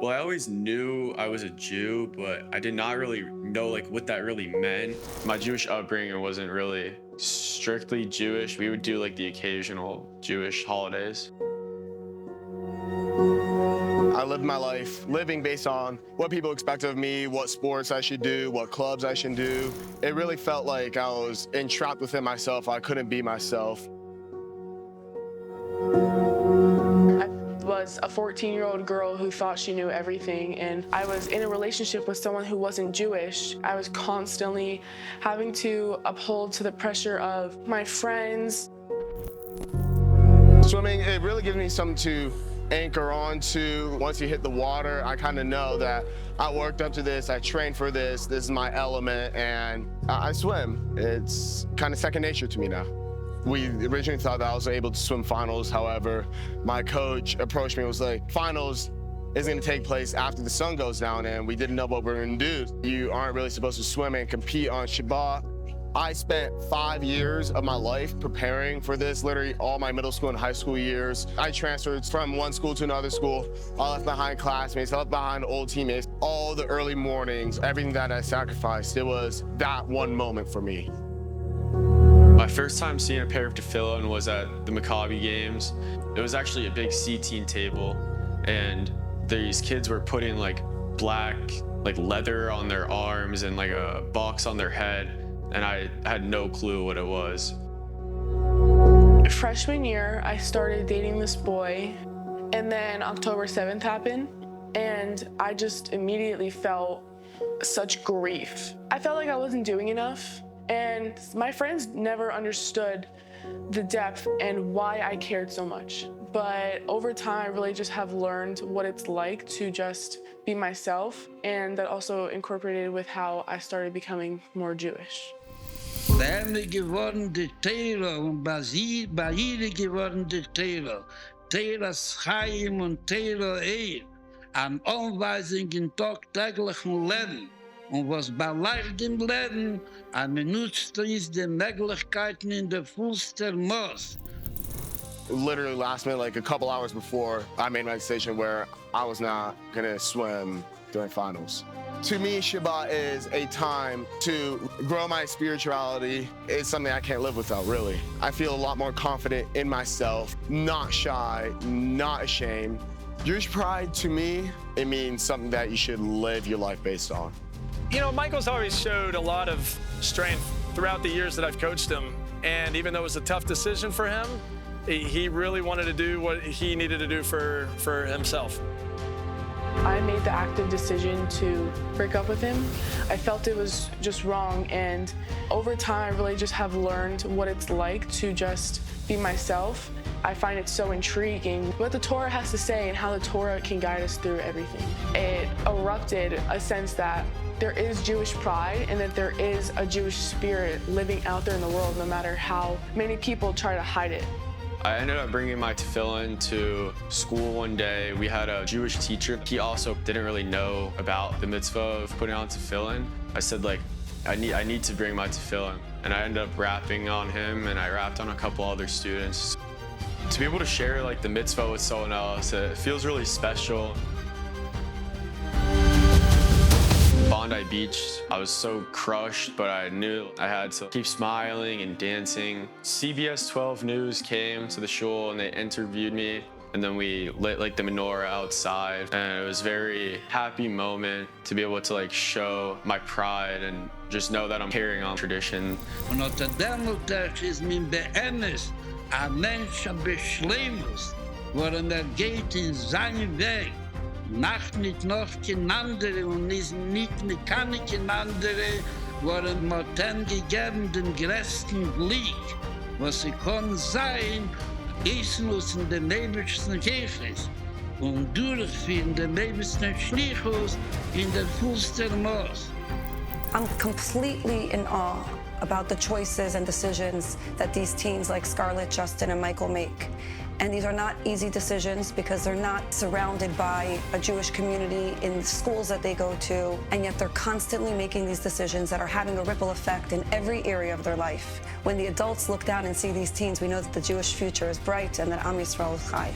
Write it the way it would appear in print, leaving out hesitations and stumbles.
Well, I always knew I was a Jew, but I did not really know like what that really meant. My Jewish upbringing wasn't really strictly Jewish. We would do like the occasional Jewish holidays. I lived my life living based on what people expect of me, what sports I should do, what clubs I should do. It really felt like I was entrapped within myself. I couldn't be myself. I was a 14-year-old girl who thought she knew everything, and I was in a relationship with someone who wasn't Jewish. I was constantly having to uphold to the pressure of my friends. Swimming, it really gives me something to anchor on to. Once you hit the water, I kind of know that I worked up to this, I trained for this is my element, and I swim. It's kind of second nature to me now. We originally thought that I was able to swim finals. However, my coach approached me and was like, finals is gonna take place after the sun goes down, and we didn't know what we were gonna do. You aren't really supposed to swim and compete on Shabbat. I spent 5 years of my life preparing for this, literally all my middle school and high school years. I transferred from one school to another school. I left behind classmates, I left behind old teammates. All the early mornings, everything that I sacrificed, it was that one moment for me. My first time seeing a pair of tefillin was at the Maccabi games. It was actually a big C-team table, and these kids were putting like black leather on their arms and like a box on their head, and I had no clue what it was. Freshman year, I started dating this boy, and then October 7th happened, and I just immediately felt such grief. I felt like I wasn't doing enough. And my friends never understood the depth and why I cared so much. But over time, I really just have learned what it's like to just be myself, and that also incorporated with how I started becoming more Jewish. Lerne geworden die Torah und bei ihr geworden die Torah. Torah's Chaim und Torah an Anweisungen tagtäglichen Lernen. Und was bei leichtem Lernen, nutzt ist die Möglichkeiten in der vollster Maß. Literally last minute, like a couple hours before, I made my decision where I was not gonna swim during finals. To me, Shabbat is a time to grow my spirituality. It's something I can't live without, really. I feel a lot more confident in myself, not shy, not ashamed. Jewish pride, to me, it means something that you should live your life based on. You know, Michael's always showed a lot of strength throughout the years that I've coached him. And even though it was a tough decision for him, he really wanted to do what he needed to do for himself. I made the active decision to break up with him. I felt it was just wrong, and over time, I really just have learned what it's like to just be myself. I find it so intriguing what the Torah has to say and how the Torah can guide us through everything. It erupted a sense that there is Jewish pride and that there is a Jewish spirit living out there in the world, no matter how many people try to hide it. I ended up bringing my tefillin to school one day. We had a Jewish teacher. He also didn't really know about the mitzvah of putting on tefillin. I said, like, I need to bring my tefillin. And I ended up rapping on him, and I rapped on a couple other students. To be able to share like the mitzvah with someone else, it feels really special. Bondi Beach, I was so crushed, but I knew I had to keep smiling and dancing. CBS 12 News came to the shul and they interviewed me, and then we lit like the menorah outside, and it was a very happy moment to be able to like show my pride and just know that I'm carrying on tradition. Und unter dem Tag ist mein Beemes ein Mensch beschleunigt, worin geht in seinen Weg. Macht nicht noch kein andere und ist nicht mit kein andere, worin Moten gegeben den größten Blick, was sie kann sein, ist nur in den nebelsten Kirches und durchführen den nebelsten Schlichus in der vollsten Maß. I'm completely in awe about the choices and decisions that these teens like Scarlett, Justin, and Michael make. And these are not easy decisions because they're not surrounded by a Jewish community in the schools that they go to, and yet they're constantly making these decisions that are having a ripple effect in every area of their life. When the adults look down and see these teens, we know that the Jewish future is bright and that Am Yisrael is high.